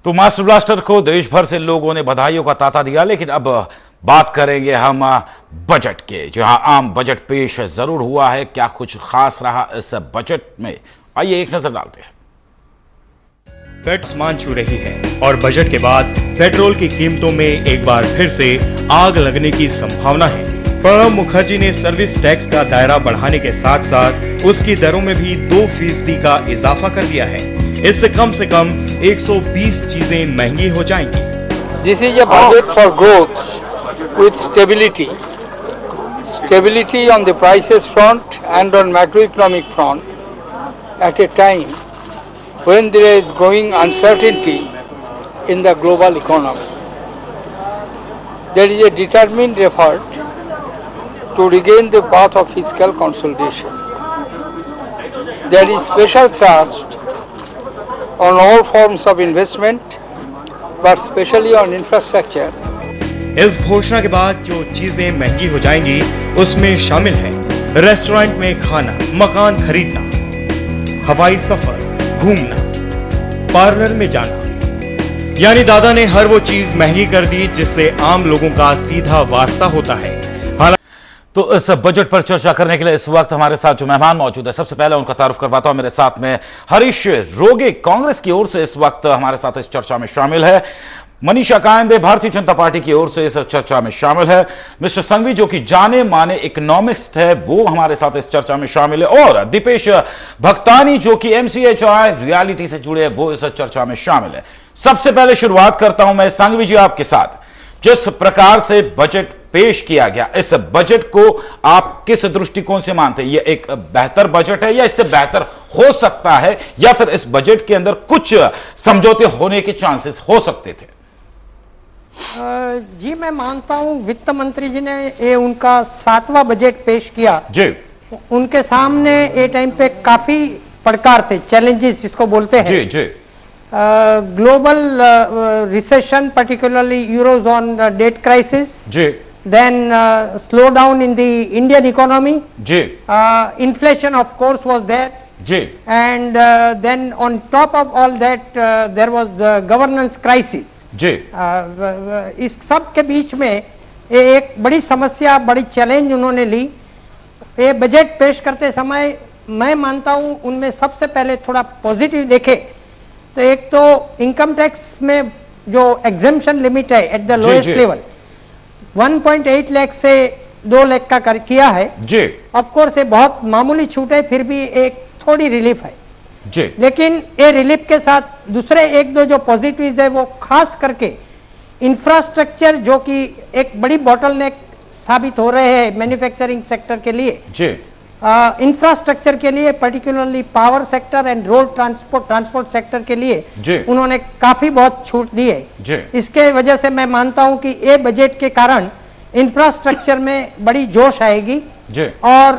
तो master blaster को देश भर से लोगों ने बधाइयों का तांता दिया, लेकिन अब बात करेंगे हम बजट के। जहां आम बजट पेश जरूर हुआ है, क्या कुछ खास रहा इस बजट में, आइए एक नजर डालते हैं। पेट्रोल आसमान छू रही है और बजट के बाद पेट्रोल की कीमतों में एक बार फिर से आग लगने की संभावना है। प्रणब मुखर्जी ने सर्विस टैक्स का दायरा बढ़ाने के साथ साथ उसकी दरों में भी 2% का इजाफा कर दिया है। इससे कम से कम 120 चीजें महंगी हो जाएंगी। This is a budget for growth with stability. Stability on the prices front and on macroeconomic front at a time when there is growing uncertainty in the global economy. There is a determined effort to regain the path of fiscal consolidation. There is special thrust on all forms of investment, but especially on infrastructure. इस घोषणा के बाद जो चीजें महंगी हो जाएंगी उसमें शामिल है रेस्टोरेंट में खाना, मकान खरीदना, हवाई सफर, घूमना, पार्लर में जाना। यानी दादा ने हर वो चीज महंगी कर दी जिससे आम लोगों का सीधा वास्ता होता है। तो इस बजट पर चर्चा करने के लिए इस वक्त हमारे साथ जो मेहमान मौजूद है, सबसे पहले उनका तारुफ करवाता हूं। मेरे साथ में हरीश रोगे कांग्रेस की ओर से इस वक्त हमारे साथ इस चर्चा में शामिल है। मनीषा कायंदे भारतीय जनता पार्टी की ओर से इस चर्चा में शामिल है। मिस्टर संघवी जो कि जाने माने इकोनॉमिस्ट है, वो हमारे साथ इस चर्चा में शामिल है। और दीपेश भक्तानी जो कि MCHI रियलिटी से जुड़े, वो इस चर्चा में शामिल है। सबसे पहले शुरुआत करता हूं मैं संघवी जी आपके साथ। जिस प्रकार से बजट पेश किया गया, इस बजट को आप किस दृष्टिकोण से मानते हैं? यह एक बेहतर बजट है या इससे बेहतर हो सकता है, या फिर इस बजट के अंदर कुछ समझौते होने के चांसेस हो सकते थे? जी मैं मानता हूं वित्त मंत्री जी ने ये उनका 7वां बजट पेश किया जी। उनके सामने ये टाइम पे काफी पड़कार थे, चैलेंजेस जिसको बोलते हैं जी जी। Global recession, particularly eurozone debt crisis, then slowdown in the Indian economy, inflation of course was there, and then on top of all that there was governance crisis. इस सब के बीच में एक बड़ी समस्या, बड़ी चैलेंज उन्होंने ली। ये बजट पेश करते समय मैं मानता हूँ उनमें सबसे पहले थोड़ा पॉजिटिव देखे तो एक तो इनकम टैक्स में जो एग्जेम्पशन लिमिट है at the lowest level 1.8 lakh से 2 लाख का कर किया है जी। ऑफ कोर्स ये बहुत मामूली छूट है, फिर भी एक थोड़ी रिलीफ है जी। लेकिन ये रिलीफ के साथ दूसरे एक दो जो पॉजिटिव्स है वो खास करके इंफ्रास्ट्रक्चर जो कि एक बड़ी बॉटलनेक साबित हो रहे हैं मैन्युफैक्चरिंग सेक्टर के लिए जी। इंफ्रास्ट्रक्चर के लिए particularly power sector and road transport sector के लिए उन्होंने काफी बहुत छूट दी है। इसके वजह से मैं मानता हूं कि ये बजट के कारण इंफ्रास्ट्रक्चर में बड़ी जोश आएगी और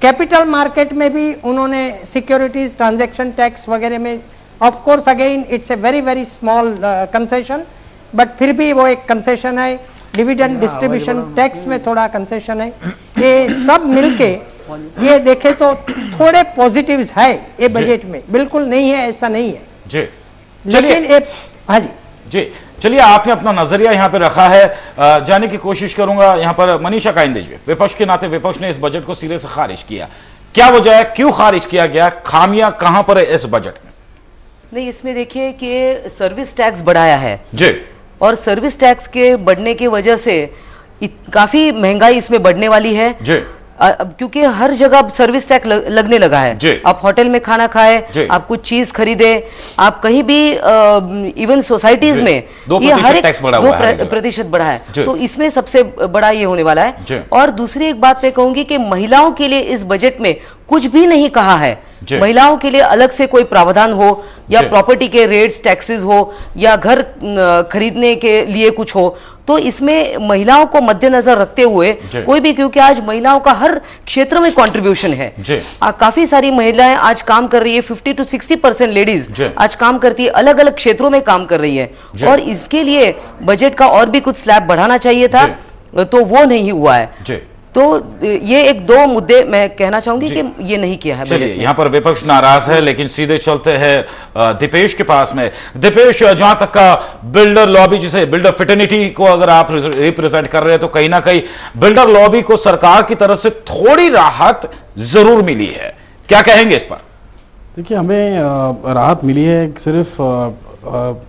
कैपिटल मार्केट में भी उन्होंने सिक्योरिटीज ट्रांजैक्शन टैक्स वगैरह में of course again it's a very very small concession, but फिर भी वो एक कंसेशन है। डिविडेंड डिस्ट्रीब्यूशन टैक्स में थोड़ा कंसेशन है। ये सब मिलके ये देखे तो थोड़े पॉजिटिव्स है ये बजट में, बिल्कुल नहीं है ऐसा नहीं है जी। लेकिन हाँ जी जी, चलिए आपने अपना नजरिया यहाँ पे रखा है, जाने की कोशिश करूंगा यहाँ पर मनीषा कायंदे जी। विपक्ष के नाते विपक्ष ने इस बजट को सिरे से खारिज किया, क्या वजह है, क्यों खारिज किया गया, खामियां कहां पर है इस बजट में? नहीं, इसमें देखिए कि सर्विस टैक्स बढ़ाया है जी, और सर्विस टैक्स के बढ़ने की वजह से काफी महंगाई इसमें बढ़ने वाली है जी। क्योंकि हर जगह सर्विस टैक्स लगने लगा है। आप होटल में खाना खाए, आप कुछ चीज खरीदे, आप कहीं भी इवन सोसाइटीज में ये हर एक 2% बढ़ा है। तो इसमें सबसे बड़ा ये होने वाला है। और दूसरी एक बात मैं कहूंगी कि महिलाओं के लिए इस बजट में कुछ भी नहीं कहा है। महिलाओं के लिए अलग से कोई प्रावधान हो या प्रॉपर्टी के रेट्स टैक्सेस हो या घर खरीदने के लिए कुछ हो, तो इसमें महिलाओं को मद्देनजर रखते हुए कोई भी, क्योंकि आज महिलाओं का हर क्षेत्र में कंट्रीब्यूशन है। काफी सारी महिलाएं आज काम कर रही है, 50 to 60% लेडीज आज काम करती है, अलग अलग क्षेत्रों में काम कर रही है। और इसके लिए बजट का और भी कुछ स्लैब बढ़ाना चाहिए था, तो वो नहीं हुआ है। तो ये एक दो मुद्दे मैं कहना चाहूंगी कि ये नहीं किया है। चलिए, यहाँ पर विपक्ष नाराज है, लेकिन सीधे चलते हैं दीपेश के पास में। दीपेश, जहां तक का बिल्डर लॉबी, जिसे बिल्डर फिटर्निटी को अगर आप रिप्रेजेंट कर रहे हैं, तो कहीं ना कहीं बिल्डर लॉबी को सरकार की तरफ से थोड़ी राहत जरूर मिली है, क्या कहेंगे इस पर? देखिए, हमें राहत मिली है सिर्फ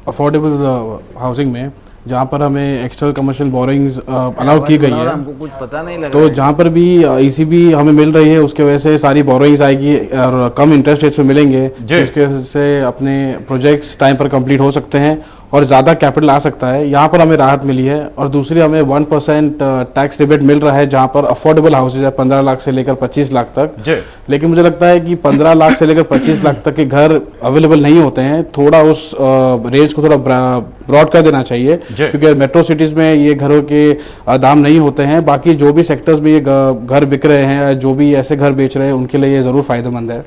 अफोर्डेबल हाउसिंग में, जहाँ पर हमें एक्सटर्नल कमर्शियल बोरिंग्स अलाउ की गई है। हमको कुछ पता नहीं लगा, तो जहाँ पर भी ECB हमें मिल रही है, उसके वजह से सारी बोरिंग्स आएगी और कम इंटरेस्ट रेट्स में मिलेंगे, जिसके वजह से अपने प्रोजेक्ट्स टाइम पर कंप्लीट हो सकते हैं और ज़्यादा कैपिटल आ सकता है। यहाँ पर हमें राहत मिली है। और दूसरी, हमें 1% टैक्स रिबेट मिल रहा है, जहाँ पर अफोर्डेबल हाउसेज है 15 लाख से लेकर 25 लाख तक। लेकिन मुझे लगता है कि 15 लाख से लेकर 25 लाख तक के घर अवेलेबल नहीं होते हैं, थोड़ा उस रेंज को थोड़ा ब्रॉड कर देना चाहिए, क्योंकि मेट्रो सिटीज में ये घरों के दाम नहीं होते हैं। बाकी जो भी सेक्टर्स में ये घर बिक रहे हैं, जो भी ऐसे घर बेच रहे हैं, उनके लिए ये ज़रूर फायदेमंद है।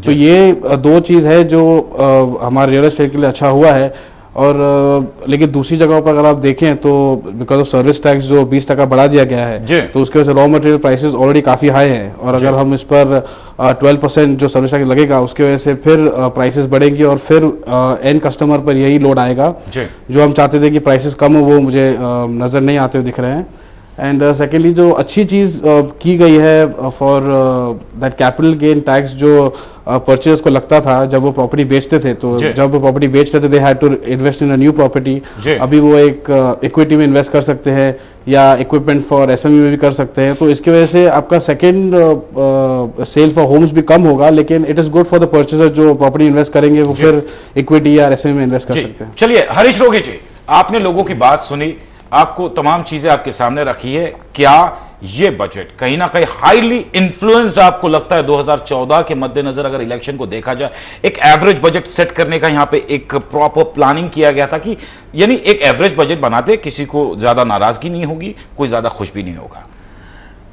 तो ये दो चीज़ है जो हमारे रियल एस्टेट के लिए अच्छा हुआ है। और लेकिन दूसरी जगहों पर अगर आप देखें तो बिकॉज ऑफ सर्विस टैक्स जो 20% बढ़ा दिया गया है, तो उसके वजह से रॉ मटेरियल प्राइसेस ऑलरेडी काफ़ी हाई हैं, और अगर हम इस पर 12% जो सर्विस टैक्स लगेगा, उसके वजह से फिर प्राइसेस बढ़ेंगी और फिर एंड कस्टमर पर यही लोड आएगा। जो हम चाहते थे कि प्राइसेस कम हो, वो मुझे नज़र नहीं आते हुए दिख रहे हैं। एंड सेकेंडली, जो अच्छी चीज़ की गई है for that capital gain tax, जो परचेज को लगता था जब वो प्रॉपर्टी बेचते थे, तो जब वो प्रॉपर्टी बेच रहे थे, they had to invest in a new property. अभी वो एक इक्विटी में इन्वेस्ट कर सकते हैं या इक्विपमेंट फॉर SME में भी कर सकते हैं। तो इसकी वजह से आपका सेकेंड सेल फॉर होम्स भी कम होगा, लेकिन it is good for the purchaser जो प्रॉपर्टी इन्वेस्ट करेंगे, वो फिर इक्विटी या SME में इन्वेस्ट कर सकते हैं। चलिए, हरीश रोगी जी, आपने लोगों की बात सुनी, आपको तमाम चीजें आपके सामने रखी है। क्या ये बजट कहीं ना कहीं हाईली इन्फ्लुएंस्ड आपको लगता है 2014 के मद्देनजर, अगर इलेक्शन को देखा जाए, एक एवरेज बजट सेट करने का यहां पे एक प्रॉपर प्लानिंग किया गया था कि यानी एक एवरेज बजट बनाते किसी को ज्यादा नाराजगी नहीं होगी, कोई ज्यादा खुश भी नहीं होगा?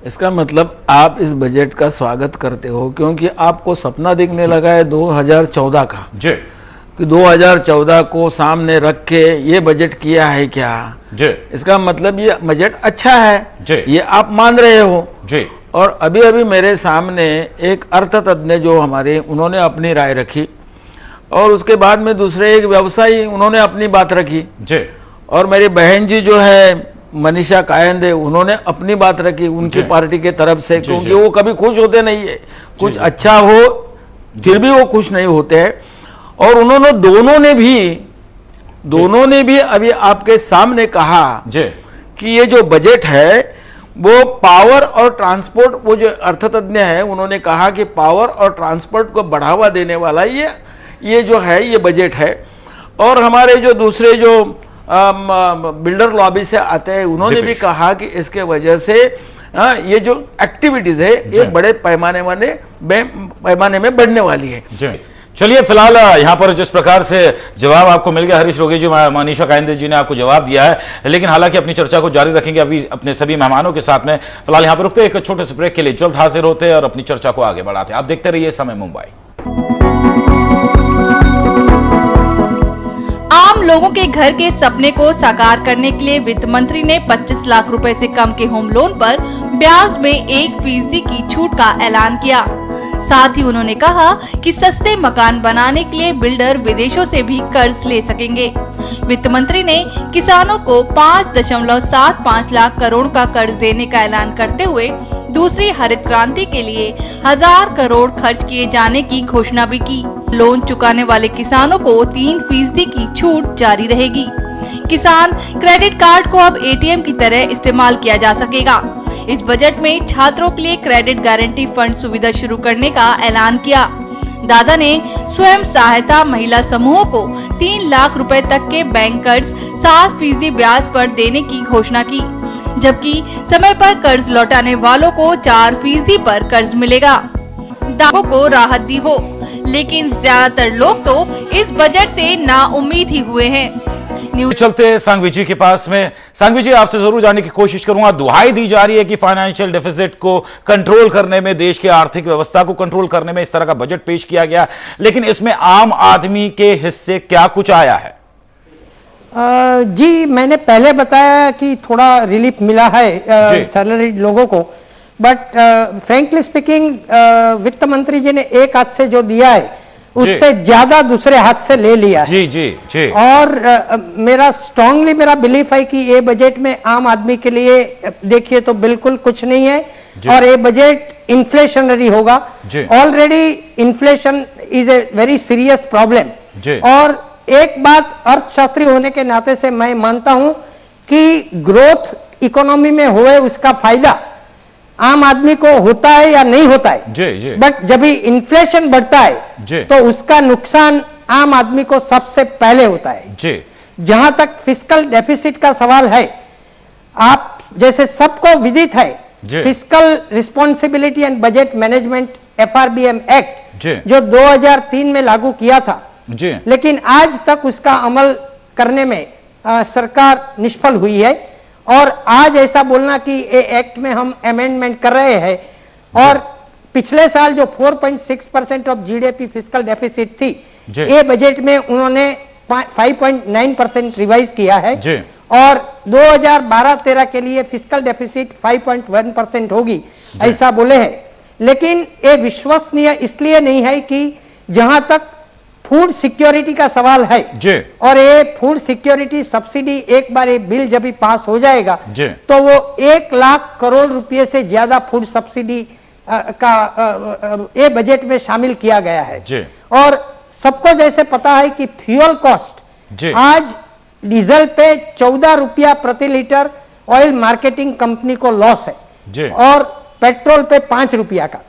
इसका मतलब आप इस बजट का स्वागत करते हो, क्योंकि आपको सपना दिखने लगा है 2014 का जी, कि 2014 को सामने रख के ये बजट किया है क्या जी। इसका मतलब ये बजट अच्छा है जी, ये आप मान रहे हो जी। और अभी अभी मेरे सामने एक अर्थतज्ञ जो हमारे, उन्होंने अपनी राय रखी, और उसके बाद में दूसरे एक व्यवसायी, उन्होंने अपनी बात रखी जी। और मेरी बहन जी जो है मनीषा कायंदे, उन्होंने अपनी बात रखी उनकी पार्टी के तरफ से, क्योंकि वो कभी खुश होते नहीं है, कुछ अच्छा हो फिर भी वो खुश नहीं होते हैं। और उन्होंने दोनों ने भी अभी आपके सामने कहा कि ये जो बजट है वो पावर और ट्रांसपोर्ट, वो जो अर्थतज्ञ है उन्होंने कहा कि पावर और ट्रांसपोर्ट को बढ़ावा देने वाला ये जो है ये बजट है। और हमारे जो दूसरे जो बिल्डर लॉबी से आते हैं, उन्होंने भी कहा कि इसके वजह से ये जो एक्टिविटीज है ये बड़े पैमाने में बढ़ने वाली है। चलिए, फिलहाल यहाँ पर जिस प्रकार से जवाब आपको मिल गया, हरीश रोगी जी, मनीषा कायंदे जी ने आपको जवाब दिया है, लेकिन हालांकि अपनी चर्चा को जारी रखेंगे अभी अपने सभी मेहमानों के साथ में। फिलहाल यहाँ पर रुकते हैं, एक छोटे से ब्रेक के लिए जल्द हाजिर होते हैं और अपनी चर्चा को आगे बढ़ाते हैं। आप देखते रहिए समय मुंबई। आम लोगों के घर के सपने को साकार करने के लिए वित्त मंत्री ने 25 लाख रुपए से कम के होम लोन पर ब्याज में 1% की छूट का ऐलान किया। साथ ही उन्होंने कहा कि सस्ते मकान बनाने के लिए बिल्डर विदेशों से भी कर्ज ले सकेंगे। वित्त मंत्री ने किसानों को 5.75 लाख करोड़ का कर्ज देने का ऐलान करते हुए दूसरी हरित क्रांति के लिए 1000 करोड़ खर्च किए जाने की घोषणा भी की। लोन चुकाने वाले किसानों को 3% की छूट जारी रहेगी। किसान क्रेडिट कार्ड को अब ATM की तरह इस्तेमाल किया जा सकेगा। इस बजट में छात्रों के लिए क्रेडिट गारंटी फंड सुविधा शुरू करने का ऐलान किया। दादा ने स्वयं सहायता महिला समूहों को 3 लाख रुपए तक के बैंक कर्ज 7% ब्याज पर देने की घोषणा की, जबकि समय पर कर्ज लौटाने वालों को 4% पर कर्ज मिलेगा। दावों को राहत दी हो, लेकिन ज्यादातर लोग तो इस बजट से नाउम्मीद ही हुए हैं। चलते हैं सांघवी जी के पास में। सांघवी जी, आपसे जरूर जानने की कोशिश करूंगा, दुहाई दी जा रही है कि फाइनेंशियल डेफिसिट को कंट्रोल करने में, देश के आर्थिक व्यवस्था को कंट्रोल करने में इस तरह का बजट पेश किया गया, लेकिन इसमें आम आदमी के हिस्से क्या कुछ आया है? जी, मैंने पहले बताया कि थोड़ा रिलीफ मिला है सैलरीड लोगों को, बट फ्रेंकली स्पीकिंग वित्त मंत्री जी ने एक हाथ से जो दिया है उससे ज्यादा दूसरे हाथ से ले लिया है। जी जी जी। और मेरा स्ट्रांगली मेरा बिलीफ है कि ये बजट में आम आदमी के लिए देखिए तो बिल्कुल कुछ नहीं है, और ये बजट इन्फ्लेशनरी होगा। Already inflation is a very serious problem. और एक बात अर्थशास्त्री होने के नाते से मैं मानता हूं कि ग्रोथ इकोनॉमी में हुए उसका फायदा आम आदमी को होता है या नहीं होता है, जी। बट जब भी इन्फ्लेशन बढ़ता है तो उसका नुकसान आम आदमी को सबसे पहले होता है। जी। जहां तक फिस्कल डेफिसिट का सवाल है, आप जैसे सबको विदित है fiscal responsibility and budget management FRBM act जो 2003 में लागू किया था, लेकिन आज तक उसका अमल करने में सरकार निष्फल हुई है। और आज ऐसा बोलना कि ये एक्ट में हम अमेंडमेंट कर रहे हैं, और पिछले साल जो 4.6% ऑफ GDP फिस्कल डेफिसिट थी, ये बजट में उन्होंने 5.9% रिवाइज किया है, और 2012-13 के लिए फिस्कल डेफिसिट 5.1% होगी ऐसा बोले हैं। लेकिन ये विश्वसनीय इसलिए नहीं है कि जहां तक फूड सिक्योरिटी का सवाल है, और ये फूड सिक्योरिटी सब्सिडी एक बार ये बिल जब भी पास हो जाएगा तो वो 1 लाख करोड़ रुपए से ज्यादा फूड सब्सिडी का ये बजट में शामिल किया गया है। और सबको जैसे पता है कि फ्यूल कॉस्ट आज डीजल पे 14 रुपया प्रति लीटर ऑयल मार्केटिंग कंपनी को लॉस है, और पेट्रोल पे 5 रुपया का।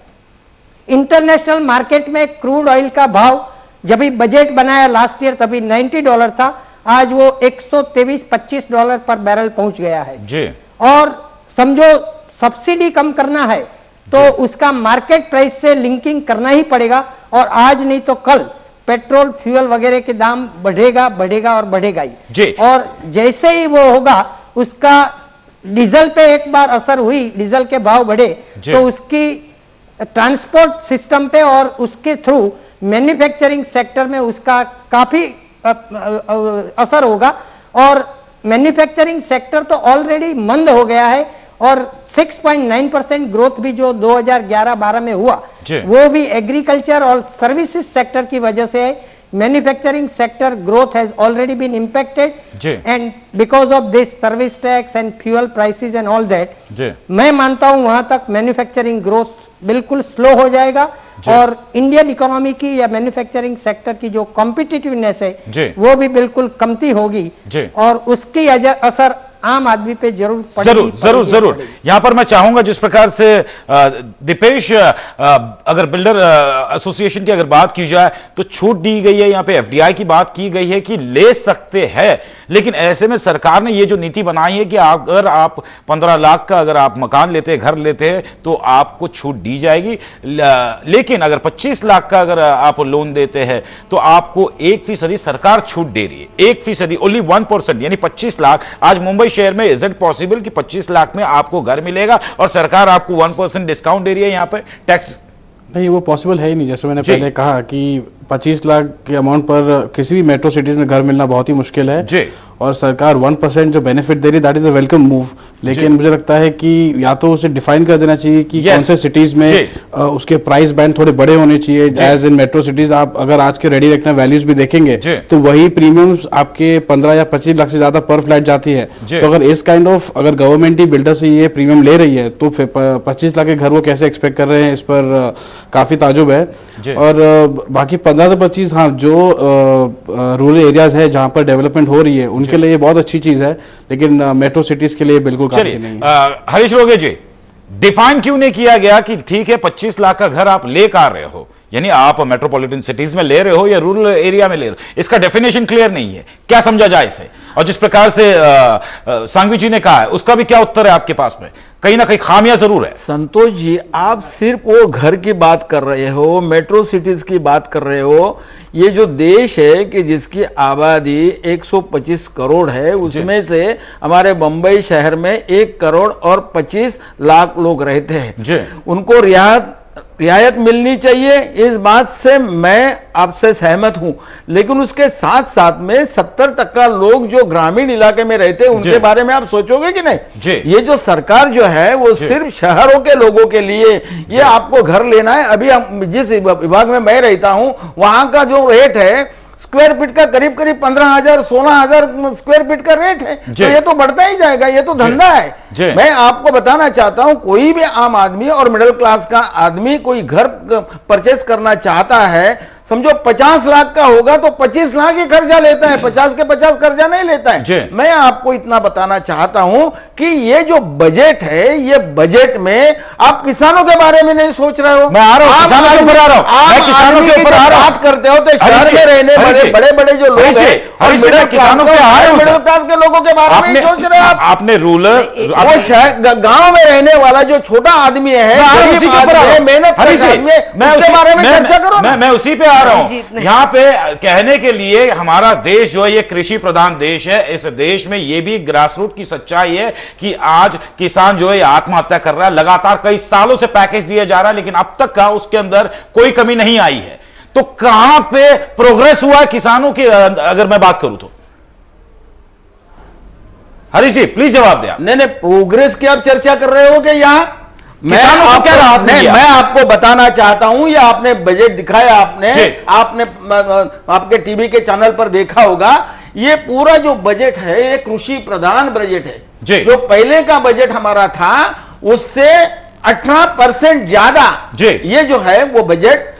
इंटरनेशनल मार्केट में क्रूड ऑयल का भाव जब भी बजट बनाया लास्ट ईयर तभी $90 था, आज वो $123-25 पर बैरल पहुंच गया है। और समझो सब्सिडी कम करना है तो उसका मार्केट प्राइस से लिंकिंग करना ही पड़ेगा, और आज नहीं तो कल पेट्रोल फ्यूल वगैरह के दाम बढ़ेगा बढ़ेगा और बढ़ेगा ही। और जैसे ही वो होगा उसका डीजल पे एक बार असर हुई, डीजल के भाव बढ़े तो उसकी ट्रांसपोर्ट सिस्टम पे और उसके थ्रू मैन्युफैक्चरिंग सेक्टर में उसका काफी असर होगा। और मैन्युफैक्चरिंग सेक्टर तो ऑलरेडी मंद हो गया है, और 6.9% ग्रोथ भी जो 2011-12 में हुआ वो भी एग्रीकल्चर और सर्विसेज सेक्टर की वजह से है। Manufacturing sector growth has already been impacted, and because of this service tax and fuel prices and all that, मैं मानता हूं वहां तक मैन्युफैक्चरिंग ग्रोथ बिल्कुल स्लो हो जाएगा, और इंडियन इकोनॉमी की या मैन्युफैक्चरिंग सेक्टर की जो कॉम्पिटिटिवनेस है वो भी बिल्कुल कमती होगी, और उसकी असर आम आदमी पे जरूर पड़ेगी। जरूर। यहां पर मैं चाहूंगा जिस प्रकार से दीपेश, अगर बिल्डर एसोसिएशन की अगर बात की जाए तो छूट दी गई है, यहां पे FDI की बात की गई है कि ले सकते हैं, लेकिन ऐसे में सरकार ने ये जो नीति बनाई है कि अगर आप 15 लाख का अगर आप मकान लेते हैं, घर लेते हैं तो आपको छूट दी जाएगी, लेकिन अगर 25 लाख का अगर आप लोन देते हैं तो आपको 1% सरकार छूट दे रही है। 1%, ओनली 1%, यानी 25 लाख। आज मुंबई शहर में इज इट पॉसिबल कि 25 लाख में आपको घर मिलेगा और सरकार आपको 1% डिस्काउंट दे रही है यहां पे टैक्स? नहीं, वो पॉसिबल है ही नहीं। जैसे मैंने पहले कहा कि 25 लाख के अमाउंट पर किसी भी मेट्रो सिटीज में घर मिलना बहुत ही मुश्किल है, और सरकार 1% जो बेनिफिट दे रही है that is a welcome move. लेकिन मुझे लगता है कि या तो उसे डिफाइन कर देना चाहिए कि कौन से सिटीज में उसके प्राइस बैंड थोड़े बड़े होने चाहिए। एज इन मेट्रो सिटीज आप अगर आज के रेडी रखना वैल्यूज भी देखेंगे तो वही प्रीमियम्स आपके 15 या 25 लाख से ज्यादा पर फ्लैट जाती है। तो अगर इस काइंड ऑफ अगर गवर्नमेंट ही बिल्डर से ये प्रीमियम ले रही है तो 25 लाख के घर वो कैसे एक्सपेक्ट कर रहे हैं, इस पर काफी ताजुब है। और बाकी 15 से 25, हाँ, जो रूरल एरियाज है जहां पर डेवलपमेंट हो रही है उनके लिए ये बहुत अच्छी चीज है, लेकिन मेट्रो सिटीज के लिए बिल्कुल काफी नहीं है। हरीश रोगे जी, डिफाइन क्यों नहीं किया गया कि ठीक है 25 लाख का घर आप ले कर रहे हो, यानी आप मेट्रोपॉलिटन सिटीज में ले रहे हो या रूरल एरिया में ले रहे हो, इसका डेफिनेशन क्लियर नहीं है, क्या समझा जाए इसे? और जिस प्रकार से सांघवी जी ने कहा है उसका भी क्या उत्तर है आपके पास में? कहीं ना कहीं खामियां जरूर है। संतोष जी, आप सिर्फ वो घर की बात कर रहे हो, मेट्रो सिटीज की बात कर रहे हो। ये जो देश है कि जिसकी आबादी 125 करोड़ है, उसमें से हमारे बंबई शहर में 1 करोड़ और 25 लाख लोग रहते हैं। उनको रियायत रियायत मिलनी चाहिए, इस बात से मैं आपसे सहमत हूं, लेकिन उसके साथ साथ में 70% लोग जो ग्रामीण इलाके में रहते हैं उनके बारे में आप सोचोगे कि नहीं? ये जो सरकार जो है वो सिर्फ शहरों के लोगों के लिए ये आपको घर लेना है। अभी हम जिस विभाग में मैं रहता हूं वहां का जो रेट है स्क्वायर फीट का करीब 15,000 16,000 स्क्वायर फीट का रेट है, तो ये तो बढ़ता ही जाएगा, ये तो धंधा है। मैं आपको बताना चाहता हूं, कोई भी आम आदमी और मिडिल क्लास का आदमी कोई घर परचेस करना चाहता है, समझो 50 लाख का होगा तो 25 लाख ही कर्जा लेता है, 50 के 50 कर्जा नहीं लेता है। मैं आपको इतना बताना चाहता हूं कि ये जो बजट है, ये बजट में आप किसानों के बारे में नहीं सोच रहे हो। मैं आ रहा हूं, किसानों के ऊपर आ रहा हूं, मैं किसानों के ऊपर आ रहा हूं। बात करते हो तो शहर में रहने वाले बड़े-बड़े जो लोग हैं और मिडिल किसानों के मिडिल क्लास के लोगों के बारे में सोच रहे हो। आपने रूरल वो शहर गांव में रहने वाला जो छोटा आदमी है, मेहनत उसके बारे में चर्चा करो। मैं उसी पे आ रहा हूं। यहाँ पे कहने के लिए हमारा देश जो है ये कृषि प्रधान देश है। इस देश में ये भी ग्रासरूट की सच्चाई है कि आज किसान जो है आत्महत्या कर रहा है, लगातार कई सालों से पैकेज दिया जा रहा है, लेकिन अब तक का उसके अंदर कोई कमी नहीं आई है। तो कहां पे प्रोग्रेस हुआ है किसानों की, अगर मैं बात करूं तो? हरीश जी प्लीज जवाब दिया। नहीं, प्रोग्रेस की आप चर्चा कर रहे हो कि यहाँ मैं आपको बताना चाहता हूं, ये आपने बजट दिखाया, आपने आपके टीवी के चैनल पर देखा होगा, ये पूरा जो बजट है ये कृषि प्रधान बजट है। जो पहले का बजट हमारा था उससे 18% ज्यादा ये जो है वो बजट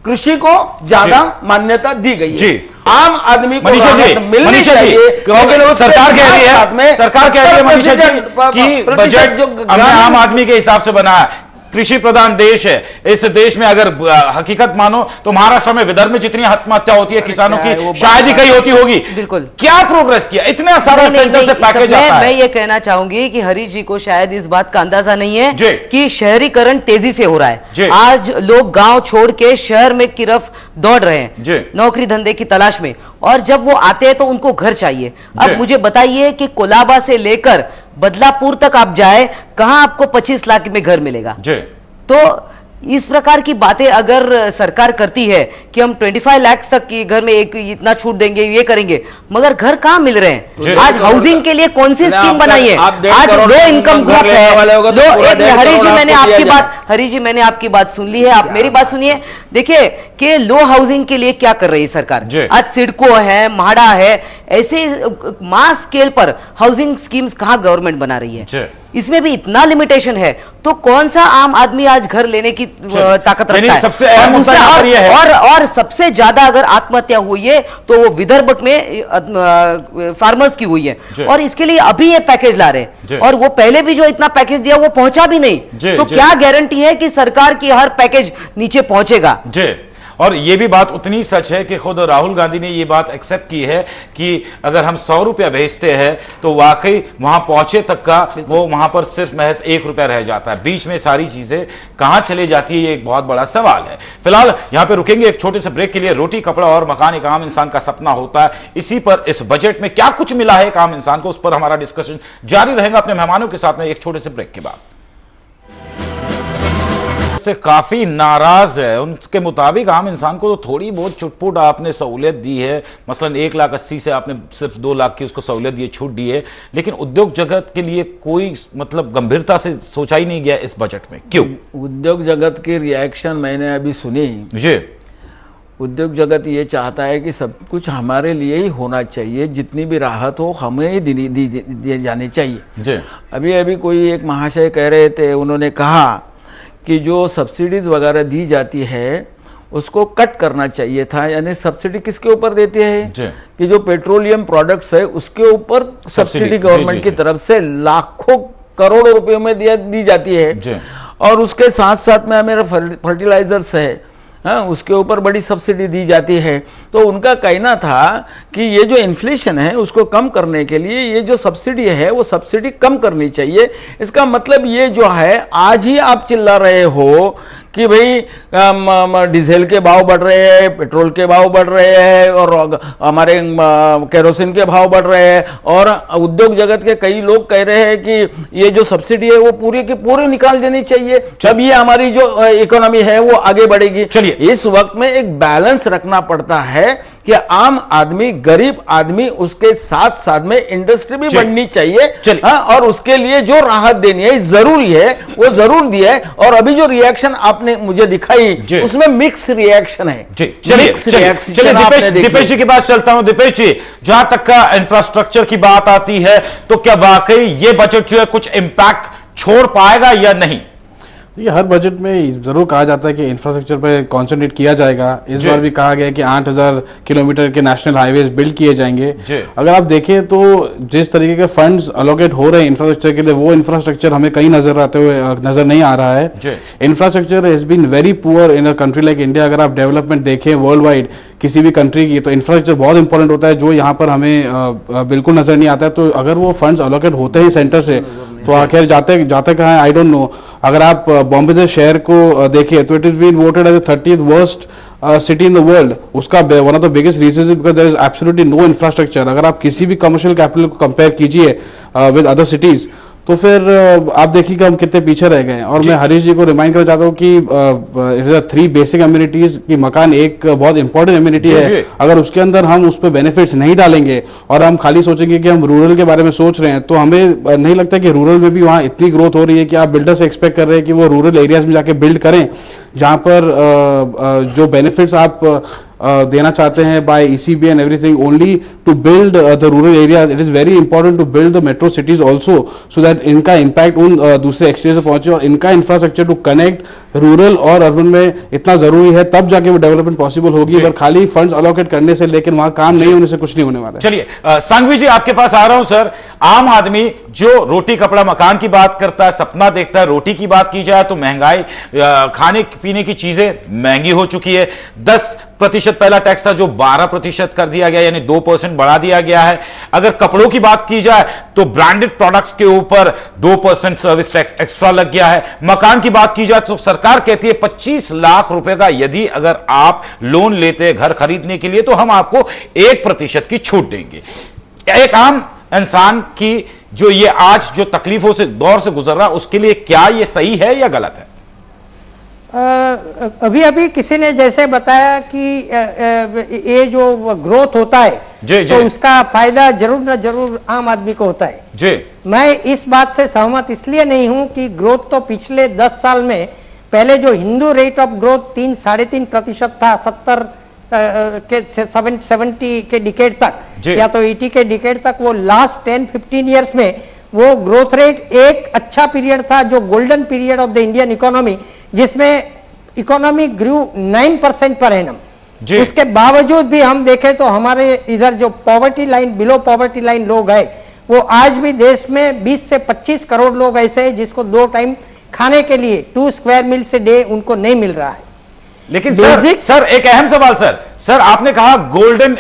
कृषि को ज्यादा मान्यता दी गई है। आम आदमी को मिलनी चाहिए, क्योंकि सरकार कह रही है मनीषा जी कि बजट जो आम आदमी के हिसाब से बना है। कृषि प्रधान देश है, इस देश में अगर हकीकत मानो तो महाराष्ट्र में विदर्भ में जितनी आत्महत्या होती है किसानों की शायद ही कहीं होती होगी। बिल्कुल। क्या प्रोग्रेस किया? इतना सारा सेंटर से पैकेज आता है। मैं ये कहना चाहूंगी कि हरीश जी को शायद इस बात का अंदाजा नहीं है कि शहरीकरण तेजी से हो रहा है। आज लोग गांव छोड़ के शहर में की तरफ दौड़ रहे हैं नौकरी धंधे की तलाश में, और जब वो आते हैं तो उनको घर चाहिए। अब मुझे बताइए कि कोलाबा से लेकर बदलापुर तक आप जाए, कहां आपको 25 लाख में घर मिलेगा? तो इस प्रकार की बातें अगर सरकार करती है कि हम 25 लाख तक की घर में एक इतना छूट देंगे, ये करेंगे, मगर घर कहां मिल रहे हैं? आज हाउसिंग के लिए कौन सी स्कीम बनाई है? आज लो इनकम ग्रुप है, हरीश जी मैंने आपकी बात सुन ली है, आप मेरी बात सुनिए। देखिए कि लो हाउसिंग के लिए क्या कर रही है सरकार। आज सिडको है, म्हाडा है, ऐसे मास स्केल पर हाउसिंग स्कीम्स कहां गवर्नमेंट बना रही है? इसमें भी इतना लिमिटेशन है, तो कौन सा आम आदमी आज घर लेने की ताकत रखता है? सबसे अहम मुद्दा ये है। और सबसे ज्यादा अगर आत्महत्या हुई है तो वो विदर्भ में फार्मर्स की हुई है, और इसके लिए अभी ये पैकेज ला रहे, और वो पहले भी जो इतना पैकेज दिया वो पहुंचा भी नहीं। तो क्या गारंटी है कि सरकार की हर पैकेज नीचे पहुंचेगा? और ये भी बात उतनी सच है कि खुद राहुल गांधी ने ये बात एक्सेप्ट की है कि अगर हम 100 रुपया भेजते हैं तो वाकई वहां पहुंचे तक का वो वहां पर सिर्फ महज 1 रुपया रह जाता है। बीच में सारी चीजें कहां चली जाती है, ये एक बहुत बड़ा सवाल है। फिलहाल यहां पे रुकेंगे एक छोटे से ब्रेक के लिए। रोटी कपड़ा और मकान एक आम इंसान का सपना होता है, इसी पर इस बजट में क्या कुछ मिला है एक आम इंसान को, उस पर हमारा डिस्कशन जारी रहेगा अपने मेहमानों के साथ में एक छोटे से ब्रेक के बाद। से काफी नाराज है, उनके मुताबिक आम इंसान को तो थोड़ी बहुत छुटपुट आपने सहूलियत दी है, मसलन 1,80,000 से आपने सिर्फ 2 लाख की उसको सहूलियत दी है, छूट दी है, लेकिन उद्योग जगत के लिए कोई मतलब गंभीरता से सोचा ही नहीं गया इस बजट में। क्यों? उद्योग जगत की रिएक्शन मैंने अभी सुनी जी। उद्योग जगत ये चाहता है कि सब कुछ हमारे लिए ही होना चाहिए, जितनी भी राहत हो हमें ही दी जानी चाहिए जी। अभी कोई एक महाशय कह रहे थे, उन्होंने कहा कि जो सब्सिडीज वगैरह दी जाती है उसको कट करना चाहिए था। यानी सब्सिडी किसके ऊपर देती है कि जो पेट्रोलियम प्रोडक्ट्स है उसके ऊपर सब्सिडी गवर्नमेंट की तरफ से लाखों करोड़ों रुपयों में दी जाती है, और उसके साथ साथ में हमारे फर्टिलाइजर्स है, हाँ, उसके ऊपर बड़ी सब्सिडी दी जाती है। तो उनका कहना था कि ये जो इन्फ्लेशन है उसको कम करने के लिए ये जो सब्सिडी है वो सब्सिडी कम करनी चाहिए। इसका मतलब ये जो है, आज ही आप चिल्ला रहे हो कि भाई डीजल के भाव बढ़ रहे हैं, पेट्रोल के भाव बढ़ रहे हैं और हमारे केरोसिन के भाव बढ़ रहे हैं, और उद्योग जगत के कई लोग कह रहे हैं कि ये जो सब्सिडी है वो पूरी की पूरी निकाल देनी चाहिए, तब ये हमारी जो इकोनॉमी है वो आगे बढ़ेगी। चलिए, इस वक्त में एक बैलेंस रखना पड़ता है कि आम आदमी, गरीब आदमी, उसके साथ साथ में इंडस्ट्री भी बढ़नी चाहिए। हाँ, और उसके लिए जो राहत देनी है जरूरी है वो जरूर दिया है। और अभी जो रिएक्शन आपने मुझे दिखाई उसमें मिक्स रिएक्शन है। चलिए दीपेश जी की बात चलता हूं। दीपेश जी, जहां तक का इंफ्रास्ट्रक्चर की बात आती है तो क्या वाकई ये बजट जो है कुछ इंपैक्ट छोड़ पाएगा या नहीं? ये हर बजट में जरूर कहा जाता है कि इंफ्रास्ट्रक्चर पे कंसंट्रेट किया जाएगा। इस बार भी कहा गया कि 8000 किलोमीटर के नेशनल हाईवेज बिल्ड किए जाएंगे। अगर आप देखें तो जिस तरीके के फंड्स अलोकेट हो रहे हैं इंफ्रास्ट्रक्चर के लिए, वो इंफ्रास्ट्रक्चर हमें कहीं नजर नहीं आ रहा है। Infrastructure has been very poor in a country like India. अगर आप डेवलपमेंट देखें वर्ल्ड वाइड किसी भी कंट्री की, तो इंफ्रास्ट्रक्चर बहुत इंपॉर्टेंट होता है, जो यहाँ पर हमें बिल्कुल नजर नहीं आता है। तो अगर वो फंड्स अलोकेट होते हैं सेंटर से तो आखिर जाते कहाँ है, आई डोंट नो। अगर आप बॉम्बे शहर को देखें तो it is been voted as 30th worst city in the world. उसका one of the biggest reason because there is absolutely no infrastructure. अगर आप किसी भी कमर्शियल कैपिटल को कंपेयर कीजिए विद अदर सिटीज तो फिर आप देखिए कि हम कितने पीछे रह गए हैं। और मैं हरीश जी को रिमाइंड करना चाहता हूँ कि इट इज 3 बेसिक एम्यूनिटीज की मकान एक बहुत इंपॉर्टेंट एम्यूनिटी है। अगर उसके अंदर हम उस पर बेनिफिट्स नहीं डालेंगे और हम खाली सोचेंगे कि हम रूरल के बारे में सोच रहे हैं, तो हमें नहीं लगता कि रूरल में भी वहाँ इतनी ग्रोथ हो रही है कि आप बिल्डर से एक्सपेक्ट कर रहे हैं कि वो रूरल एरियाज में जाके बिल्ड करें, जहाँ पर जो बेनिफिट्स आप देना चाहते हैं bye ECB and everything only to build the rural areas. It is very important to build the metro cities also so that इनका impact उन दूसरे एक्सटेंशन से पहुंचे और इनका इंफ्रास्ट्रक्चर टू कनेक्ट रूरल और अर्बन में इतना जरूरी है, तब जाके वो डेवलपमेंट पॉसिबल होगी। अगर खाली फंड्स अलोकेट करने से लेकिन वहां काम नहीं होने से कुछ नहीं होने वाला है। चलिए सांघवी जी आपके पास आ रहा हूं। सर, आम आदमी जो रोटी कपड़ा मकान की बात करता है, सपना देखता है, रोटी की बात की जाए तो महंगाई, खाने पीने की चीजें महंगी हो चुकी है। 10% पहला टैक्स था जो 12% कर दिया गया, यानी 2% बढ़ा दिया गया है। अगर कपड़ों की बात की जाए तो ब्रांडेड प्रोडक्ट्स के ऊपर 2% सर्विस टैक्स एक्स्ट्रा लग गया है। मकान की बात की जाए तो सरकार कहती है 25 लाख रुपए का यदि अगर आप लोन लेते हैं घर खरीदने के लिए तो हम आपको 1% की छूट देंगे। एक आम इंसान की जो ये आज जो तकलीफों से दौर से गुजर रहा है उसके लिए क्या ये सही है या गलत है? अभी अभी किसी ने जैसे बताया कि ये जो ग्रोथ होता है तो उसका फायदा जरूर न जरूर आम आदमी को होता है। जी, मैं इस बात से सहमत इसलिए नहीं हूं कि ग्रोथ तो पिछले 10 साल में, पहले जो हिंदू रेट ऑफ ग्रोथ 3-3.5% था 70 के 70 के डिकेड तक या तो 80 के डिकेड तक, वो लास्ट 10-15 ईयर्स में वो ग्रोथ रेट एक अच्छा पीरियड था, जो golden period of the Indian economy, जिसमें इकोनॉमी ग्रू 9% पर एनम। उसके बावजूद भी हम देखें तो हमारे इधर जो poverty line, below poverty line लोग हैं, वो आज भी देश में 20 से 25 करोड़ लोग ऐसे हैं जिसको 2 टाइम खाने के लिए 2 स्क्वायर मील्स ए डे उनको नहीं मिल रहा है। लेकिन सर एक अहम सवाल सर आपने कहा गोल्डन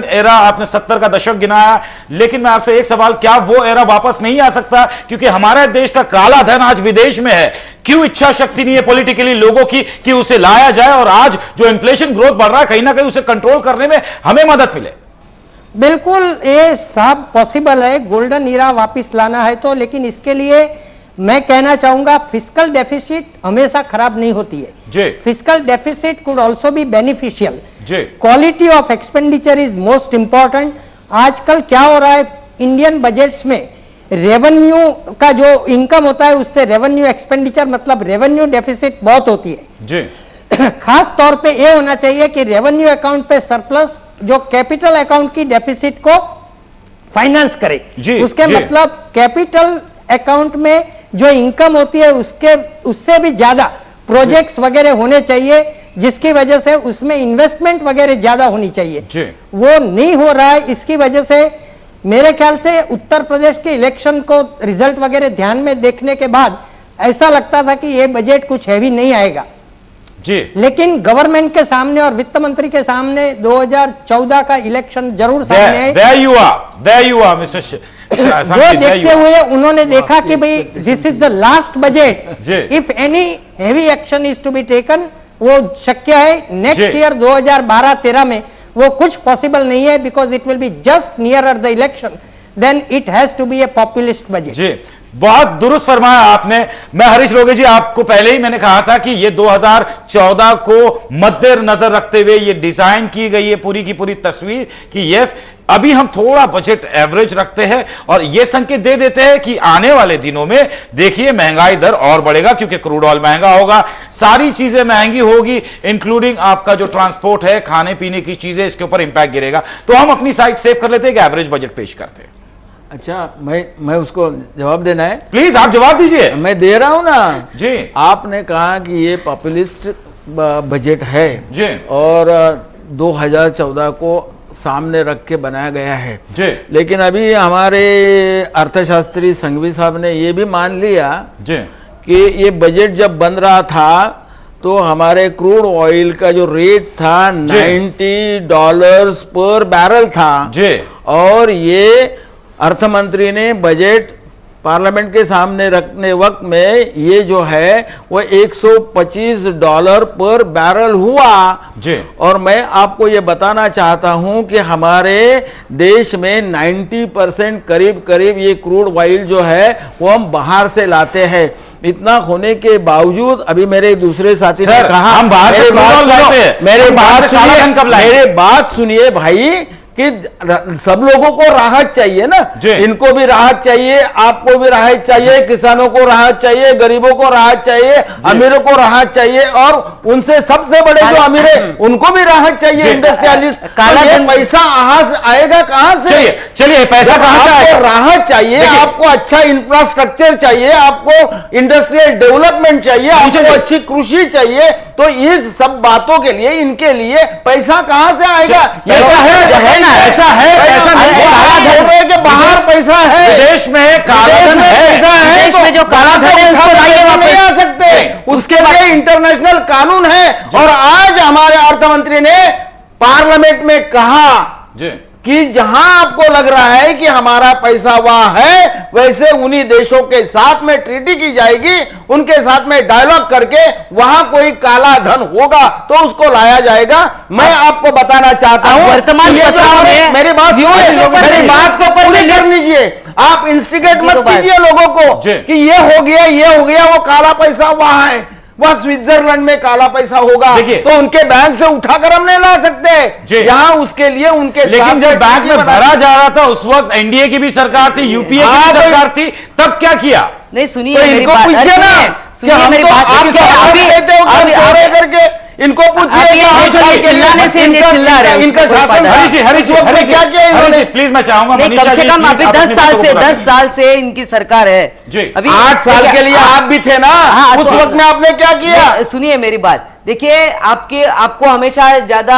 एरा आपने 70 का दशक गिनाया, लेकिन मैं आपसे एक सवाल, क्या वो एरा वापस नहीं आ सकता? क्योंकि हमारे देश का काला धन आज विदेश में है, क्यों इच्छा शक्ति नहीं है पॉलिटिकली लोगों की कि उसे लाया जाए और आज जो इन्फ्लेशन ग्रोथ बढ़ रहा है कहीं ना कहीं उसे कंट्रोल करने में हमें मदद मिले? बिल्कुल ये सब पॉसिबल है, गोल्डन एरा वापिस लाना है तो, लेकिन इसके लिए मैं कहना चाहूंगा फिस्कल डेफिसिट हमेशा खराब नहीं होती है। Fiscal deficit could also be beneficial. Quality of expenditure is most important. आजकल क्या हो रहा है इंडियन बजट्स में, रेवेन्यू का जो इनकम होता है उससे रेवेन्यू एक्सपेंडिचर मतलब रेवेन्यू डेफिसिट बहुत होती है। खास तौर पे ये होना चाहिए कि रेवेन्यू अकाउंट पे सरप्लस जो कैपिटल अकाउंट की डेफिसिट को फाइनेंस करे। उसके मतलब कैपिटल अकाउंट में जो इनकम होती है उससे भी ज्यादा प्रोजेक्ट्स वगैरह होने चाहिए, जिसकी वजह से उसमें इन्वेस्टमेंट वगैरह ज्यादा होनी चाहिए। वो नहीं हो रहा है। इसकी वजह से मेरे ख्याल से उत्तर प्रदेश के इलेक्शन को रिजल्ट वगैरह ध्यान में देखने के बाद ऐसा लगता था कि ये बजट कुछ हैवी नहीं आएगा जी, लेकिन गवर्नमेंट के सामने और वित्त मंत्री के सामने 2014 का इलेक्शन जरूर सामने है। There you are, Mr. वो देखते हुए उन्होंने देखा कि भाई this is the last budget, if any heavy action is to be taken, वो शक्य है नेक्स्ट ईयर 2012-13 में वो कुछ पॉसिबल नहीं है, because it will be just nearer the election, then it has to be a populist budget. जी, बहुत दुरुस्त फरमाया आपने। मैं हरीश रोगे जी, आपको पहले ही मैंने कहा था कि ये 2014 को मद्देनजर रखते हुए ये डिजाइन की गई है पूरी की पूरी तस्वीर कि यस अभी हम थोड़ा बजट एवरेज रखते हैं और ये संकेत दे देते हैं कि आने वाले दिनों में देखिए महंगाई दर और बढ़ेगा, क्योंकि क्रूड ऑयल महंगा होगा, सारी चीजें महंगी होगी, इंक्लूडिंग आपका जो ट्रांसपोर्ट है, खाने पीने की चीजें, इसके ऊपर इंपैक्ट गिरेगा। तो हम अपनी साइड सेव कर लेते हैं कि एवरेज बजट पेश करते हैं। अच्छा, मैं उसको जवाब देना है? प्लीज आप जवाब दीजिए। मैं दे रहा हूं ना जी। आपने कहा कि ये पॉपुलिस्ट बजट है जी, और 2014 को सामने रख के बनाया गया है जी, लेकिन अभी हमारे अर्थशास्त्री संघवी साहब ने ये भी मान लिया जी कि ये बजट जब बन रहा था तो हमारे क्रूड ऑयल का जो रेट था $90 पर बैरल था जी, और ये अर्थ मंत्री ने बजट पार्लियामेंट के सामने रखने वक्त में ये जो है वो $125 पर बैरल हुआ जी। और मैं आपको ये बताना चाहता हूं कि हमारे देश में 90% करीब करीब ये क्रूड ऑयल जो है वो हम बाहर से लाते हैं। इतना होने के बावजूद अभी मेरे दूसरे साथी ने कहा हम बाहर से मेरे बात सुनिए भाई कि सब लोगों को राहत चाहिए ना, इनको भी राहत चाहिए, आपको भी राहत चाहिए, किसानों को राहत चाहिए, गरीबों को राहत चाहिए, अमीरों को राहत चाहिए और उनसे सबसे बड़े जो अमीर है उनको भी राहत चाहिए, इंडस्ट्रियलिस्ट। पैसा आएगा कहां से? चलिए पैसा कहां से आएगा? राहत चाहिए, आपको अच्छा इंफ्रास्ट्रक्चर चाहिए, आपको इंडस्ट्रियल डेवलपमेंट चाहिए, आपको अच्छी कृषि चाहिए, तो इस सब बातों के लिए इनके लिए पैसा कहां से आएगा? ऐसा है पैसा नहीं, कि बाहर पैसा है, देश में काला धन है, पैसा है, देश में जो काला धन है उसको लाइए वापस नहीं आ सकते, उसके लिए इंटरनेशनल कानून है। और आज हमारे अर्थमंत्री ने पार्लियामेंट में कहा कि जहां आपको लग रहा है कि हमारा पैसा वहां है, वैसे उन्हीं देशों के साथ में ट्रीटी की जाएगी, उनके साथ में डायलॉग करके वहां कोई काला धन होगा तो उसको लाया जाएगा। मैं आपको बताना चाहता हूं वर्तमान मेरी बात को पूरी कर लीजिए, आप इंस्टिगेट मत कीजिए लोगों को कि ये हो गया वो काला पैसा वहां है, वह स्विट्जरलैंड में काला पैसा होगा तो उनके बैंक से उठाकर हम नहीं ला सकते, यहाँ उसके लिए उनके लेकिन जब बैंक में भरा जा रहा था उस वक्त एनडीए की भी सरकार थी, यूपीए की भी सरकार थी, तब क्या किया? नहीं सुनिए तो मेरी बात, सुनिए मेरी बात, करके इनको पूछिए इनका शासन क्या किया इन्होंने? प्लीज मैं चाहूंगा कम से कम अभी 10 साल से इनकी सरकार है, अभी 8 साल के लिए आप भी थे ना, उस वक्त में आपने क्या किया? सुनिए मेरी बात, देखिए आपको हमेशा ज्यादा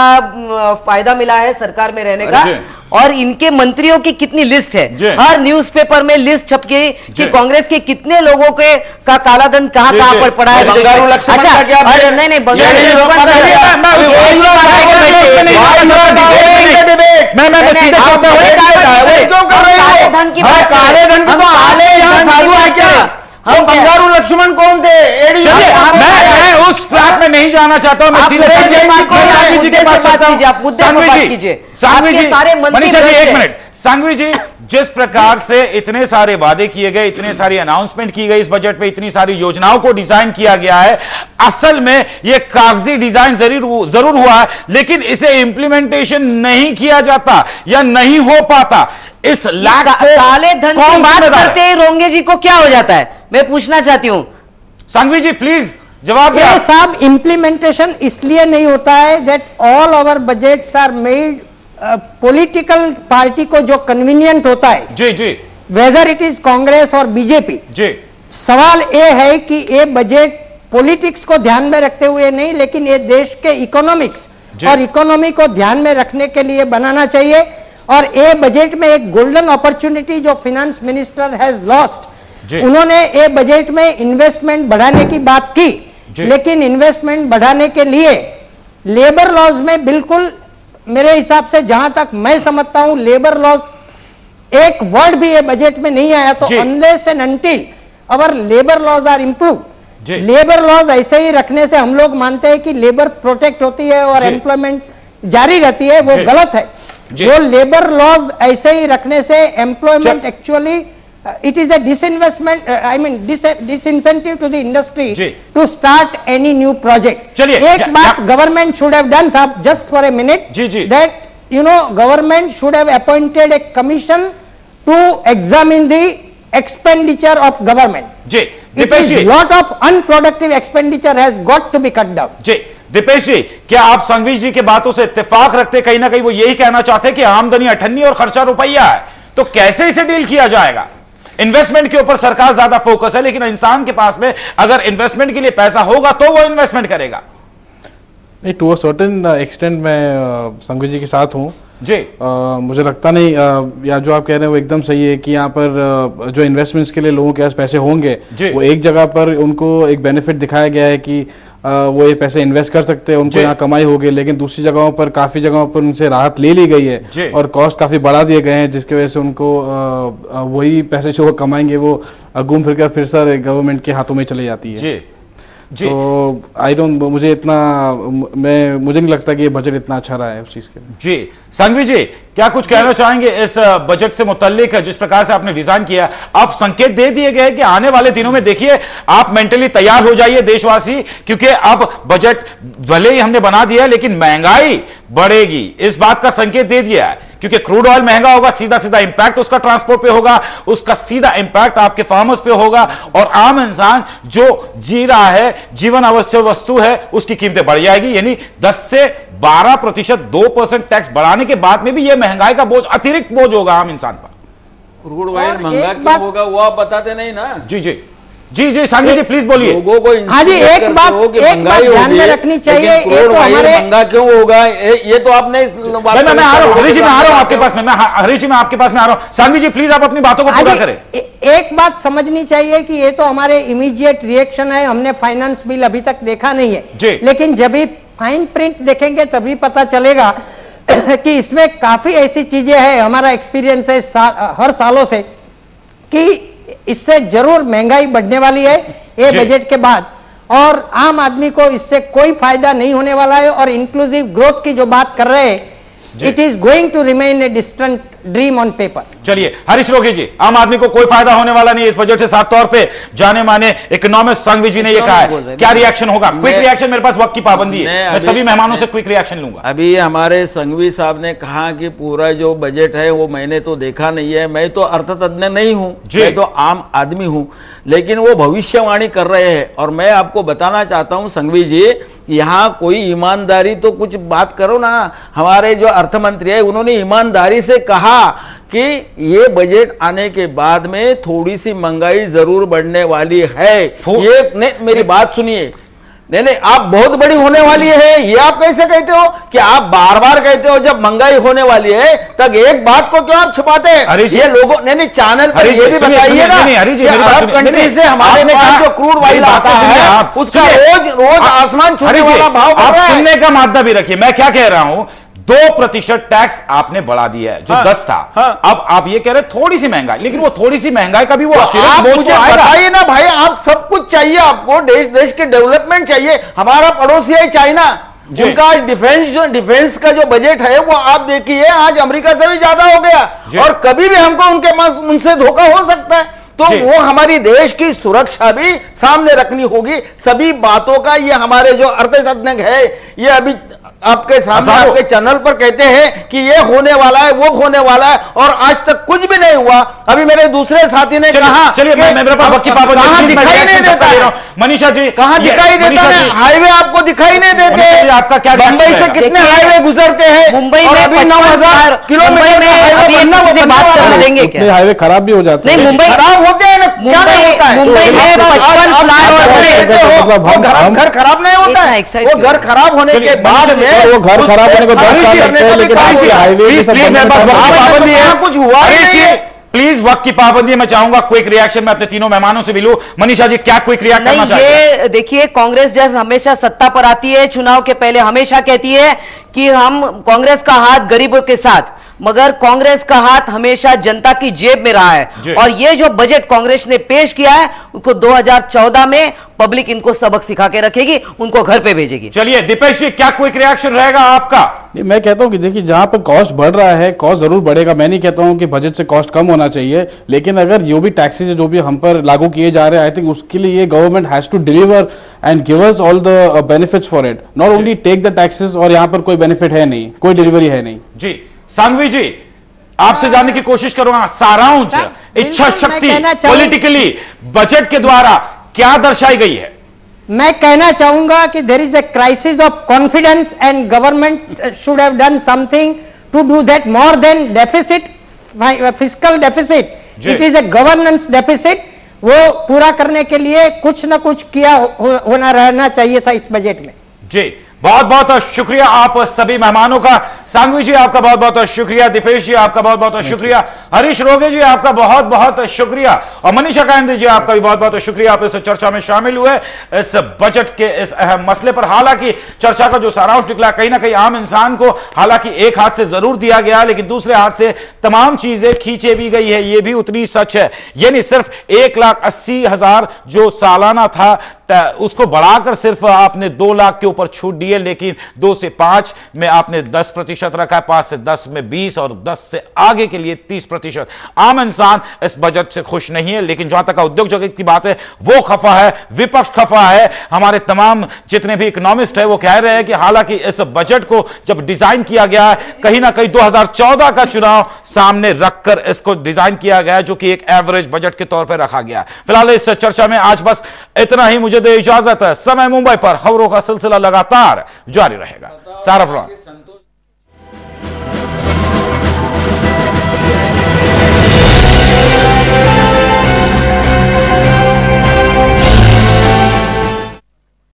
फायदा मिला है सरकार में रहने का, और इनके मंत्रियों की कितनी लिस्ट है, हर न्यूज़पेपर में लिस्ट छपके कि कांग्रेस के कितने लोगों के का कालाधन कहां पर पड़ा है। बंगारू लक्ष्मण का क्या? नहीं हम बंगारू लक्ष्मण कौन थे? मैं उस ट्रैक में नहीं जाना चाहता हूं, मैं सीधे सांघवी जी के पास जाता हूं। सांघवी जी, मनीषा जी एक मिनट। सांघवी जी, जिस प्रकार से इतने सारे वादे किए गए, इतने सारी अनाउंसमेंट की गई इस बजट में, इतनी सारी योजनाओं को डिजाइन किया गया है, असल में यह कागजी डिजाइन जरूर हुआ है, लेकिन इसे इंप्लीमेंटेशन नहीं किया जाता या नहीं हो पाता। इस लाख काले धन की बात करते ही रोंगे जी को क्या हो जाता है, मैं पूछना चाहती हूं। सांघवी जी प्लीज जवाब दीजिए। साहब, इंप्लीमेंटेशन इसलिए नहीं होता है that all our budgets are made political party को जो कन्वीनियंट होता है, जी जी, वेदर इट इज कांग्रेस और बीजेपी जी। सवाल ये है कि ये बजट पॉलिटिक्स को ध्यान में रखते हुए नहीं, लेकिन ये देश के इकोनॉमिक्स और इकोनॉमी को ध्यान में रखने के लिए बनाना चाहिए। और ये बजट में एक गोल्डन अपॉर्चुनिटी जो फाइनेंस मिनिस्टर हैज लॉस्ट, उन्होंने ये बजट में इन्वेस्टमेंट बढ़ाने की बात की, लेकिन इन्वेस्टमेंट बढ़ाने के लिए लेबर लॉज में बिल्कुल मेरे हिसाब से, जहां तक मैं समझता हूं, लेबर लॉ एक वर्ड भी ये बजट में नहीं आया। तो unless and until our labour laws are improve, labour laws ऐसे ही रखने से हम लोग मानते हैं कि लेबर प्रोटेक्ट होती है और एम्प्लॉयमेंट जारी रहती है, वो गलत है। जो लेबर लॉज ऐसे ही रखने से employment actually it is a disinvestment, I mean disincentive to the industry to start any new project. एक बात government should have done, साहब, just for a minute, that you know government should have appointed a commission to examine the expenditure of government. It is lot of unproductive expenditure has got to be cut down. Dipesh जी, क्या आप संघवी जी की बातों से इत्तेफाक रखते? कहीं ना कहीं वो यही कहना चाहते हैं कि आमदनी 98 और खर्चा रुपया है, तो कैसे इसे डील किया जाएगा? इन्वेस्टमेंट के ऊपर सरकार ज्यादा फोकस है, लेकिन इंसान के पास में अगर इन्वेस्टमेंट के लिए पैसा होगा तो वो इन्वेस्टमेंट करेगा। नहीं, टू अ सर्टेन एक्सटेंट मैं संघवी जी के साथ हूं जी। मुझे लगता नहीं, या जो आप कह रहे हैं वो एकदम सही है कि यहाँ पर जो इन्वेस्टमेंट्स के लिए लोगों के पास पैसे होंगे, वो एक जगह पर उनको एक बेनिफिट दिखाया गया है कि वो ये पैसे इन्वेस्ट कर सकते हैं, उनको यहाँ कमाई होगी। लेकिन दूसरी जगहों पर, काफी जगहों पर उनसे राहत ले ली गई है और कॉस्ट काफी बढ़ा दिए गए हैं, जिसकी वजह से उनको वही पैसे जो कमाएंगे वो घूम फिर कर फिर सर गवर्नमेंट के हाथों में चली जाती है। तो आई डोंट, मुझे नहीं लगता कि ये बजट इतना अच्छा रहा है उस चीज के लिए। जी संघवी जी, क्या कुछ कहना चाहेंगे इस बजट से मुतल्लिक? जिस प्रकार से आपने डिजाइन किया, आप संकेत दे दिए गए कि आने वाले दिनों में देखिए आप मेंटली तैयार हो जाइए देशवासी, क्योंकि अब बजट भले ही हमने बना दिया है लेकिन महंगाई बढ़ेगी, इस बात का संकेत दे दिया है। क्योंकि क्रूड ऑयल महंगा होगा, सीधा सीधा इंपैक्ट उसका ट्रांसपोर्ट पे होगा, उसका सीधा इंपैक्ट आपके फार्मर्स पे होगा, और आम इंसान जो जी रहा है, जीवन आवश्यक वस्तु है, उसकी कीमतें बढ़ जाएगी। यानी 10 से 12%, 2% टैक्स बढ़ाने के बाद में भी यह महंगाई का बोझ, अतिरिक्त बोझ होगा आम इंसान पर। क्रूड ऑयल महंगा क्यों होगा वो आप बताते नहीं ना। जी जी जी जी संघवी जी प्लीज बोलिए। लोगों को हाँ जी, एक बात ध्यान में रखनी चाहिए, महंगा क्यों होगा ये तो आपने। मैं आ रहा हूँ हरीश जी, मैं आ रहा हूँ आपके पास में, हरीश जी मैं आपके पास में आ रहा हूँ। संघवी जी प्लीज आप अपनी बातों को पूरा करें। एक बात समझनी चाहिए कि ये तो हमारे इमीडिएट रिएक्शन है, हमने फाइनेंस बिल अभी तक देखा नहीं है, लेकिन जब भी फाइन प्रिंट देखेंगे तभी पता चलेगा कि इसमें काफी ऐसी चीजें हैं। हमारा एक्सपीरियंस है हर सालों से कि इससे जरूर महंगाई बढ़ने वाली है ये बजट के बाद, और आम आदमी को इससे कोई फायदा नहीं होने वाला है। और इंक्लूसिव ग्रोथ की जो बात कर रहे हैं, it is going to remain a distant dream on paper. चलिए हरीश रोगी जी, आम आदमी को कोई फायदा होने वाला नहीं है इस बजट से, साफ तौर पे जाने माने इकोनॉमिस्ट संघवी जी ने यह कहा है। क्या रिएक्शन होगा? क्विक रिएक्शन, मेरे पास वक्त की पाबंदी है, मैं सभी मेहमानों से क्विक रिएक्शन लूंगा। अभी हमारे संघवी साहब ने कहा कि पूरा जो बजट है वो मैंने तो देखा नहीं है, मैं तो अर्थतज्ञ नहीं हूं, मैं तो आम आदमी हूं, लेकिन वो भविष्यवाणी कर रहे हैं। और मैं आपको बताना चाहता हूं संघवी जी, यहाँ कोई ईमानदारी तो कुछ बात करो ना। हमारे जो अर्थ मंत्री है उन्होंने ईमानदारी से कहा कि ये बजट आने के बाद में थोड़ी सी महंगाई जरूर बढ़ने वाली है। ये मेरी बात सुनिए, नहीं आप बहुत बड़ी होने वाली है, ये आप कैसे कहते हो कि आप बार बार कहते हो जब महंगाई होने वाली है तब एक बात को क्यों आप छुपाते हैं? ये लोगों नहीं चैनल पर ये भी बताइए ना, अरब कंट्री से हमारे पास जो क्रूड ऑयल आता है उसका रोज आसमान छूने वाला भाव बढ़ रहा है। सुनने का मादा भी रखिए, मैं क्या कह रहा हूं, 2% टैक्स आपने बढ़ा दिया है, जो 10 था। अब आप ये कह रहे थोड़ी सी महंगाई, लेकिन वो थोड़ी सी महंगाई का भी वो आप मुझे बताइए ना भाई, आप सब कुछ चाहिए, आपको देश के डेवलपमेंट चाहिए। हमारा पड़ोसी है चाइना, उनका डिफेंस का जो बजट है वो आप देखिए आज अमेरिका से भी ज्यादा हो गया, और कभी भी हमको उनके पास उनसे धोखा हो सकता है। तो वो हमारी देश की सुरक्षा भी सामने रखनी होगी। सभी बातों का ये हमारे जो अर्थतज्ञ है ये अभी आपके सामने आपके चैनल पर कहते हैं कि ये होने वाला है, वो होने वाला है, और आज तक कुछ भी नहीं हुआ। अभी मेरे दूसरे साथी ने कहा, चलिए मेरे पास वक्त की पाबंदी, कहां दिखाई नहीं देता है मनीषा जी, कहां दिखाई देता है? हाईवे आपको दिखाई नहीं देते? आपका क्या? मुंबई से कितने हाईवे गुजरते हैं? मुंबई में अभी 9000 किलोमीटर हाईवे खराब भी हो जाते हैं। नहीं, मुंबई खराब होते हैं ना, क्या नहीं होता है? मुंबई में 55 फ्लाईओवर, घर खराब नहीं होता है, वो घर खराब होने के बाद में वो घर खराब होने को 10 साल लगते हैं, लेकिन हाईवे कुछ हुआ नहीं। प्लीज वक्त की पाबंदी, मैं चाहूंगा क्विक रिएक्शन में अपने तीनों मेहमानों से भी लूं। मनीषा जी क्या क्विक रिएक्ट करना चाहिए? ये देखिए, कांग्रेस जब हमेशा सत्ता पर आती है चुनाव के पहले हमेशा कहती है कि हम कांग्रेस का हाथ गरीबों के साथ, मगर कांग्रेस का हाथ हमेशा जनता की जेब में रहा है और ये जो बजट कांग्रेस ने पेश किया है उसको 2014 में पब्लिक इनको सबक सिखा के रखेगी, उनको घर पे भेजेगी। चलिए दीपेश जी, क्या क्विक रिएक्शन रहेगा आपका? मैं कहता हूं कि देखिए, जहां पर कॉस्ट बढ़ रहा है, कॉस्ट जरूर बढ़ेगा। मैं नहीं कहता हूं कि बजट से कॉस्ट कम होना चाहिए, लेकिन अगर जो भी टैक्सेस है जो भी हम पर लागू किए जा रहे हैं, आई थिंक उसके लिए ये government has to deliver and give us all the benefits for it, not only take the taxes. और यहाँ पर कोई बेनिफिट है नहीं, कोई डिलीवरी है नहीं। जी सांघवी जी, आपसे जानने की कोशिश करूंगा, सारांश, इच्छा शक्ति पॉलिटिकली बजट के द्वारा क्या दर्शाई गई है? मैं कहना चाहूंगा कि there is a crisis of confidence and government should have done something to do that more than deficit, fiscal deficit. It is a governance deficit. वो पूरा करने के लिए कुछ ना कुछ किया होना रहना चाहिए था इस बजट में। जी बहुत बहुत शुक्रिया आप सभी मेहमानों का। सांघवी जी आपका बहुत बहुत शुक्रिया, दीपेश जी आपका बहुत बहुत शुक्रिया, हरीश रोगे जी आपका बहुत बहुत शुक्रिया और मनीषा कायंदे जी आपका भी बहुत बहुत शुक्रिया। आप इस चर्चा में शामिल हुए इस बजट के इस अहम मसले पर। हालांकि चर्चा का जो सारांश निकला कहीं ना कहीं आम इंसान को हालांकि एक हाथ से जरूर दिया गया, लेकिन दूसरे हाथ से तमाम चीजें खींचे भी गई है, ये भी उतनी सच है। यानी सिर्फ 1,80,000 जो सालाना था उसको बढ़ाकर सिर्फ आपने 2 लाख के ऊपर छूट दी है, लेकिन 2 से 5 में आपने 10% रखा है, 5 से 10 में 20 और 10 से आगे के लिए 30%। आम इंसान इस बजट से खुश नहीं है, लेकिन जहां तक उद्योग जगत की बात है वो खफा है, विपक्ष खफा है। हमारे तमाम जितने भी इकोनॉमिस्ट है वो कह रहे हैं कि हालांकि इस बजट को जब डिजाइन किया गया है कहीं ना कहीं 2014 का चुनाव सामने रखकर इसको डिजाइन किया गया है, जो कि एक एवरेज बजट के तौर पर रखा गया। फिलहाल इस चर्चा में आज बस इतना ही, मुझे दे इजाजत है। समय मुंबई पर खबरों का सिलसिला लगातार जारी रहेगा। सारा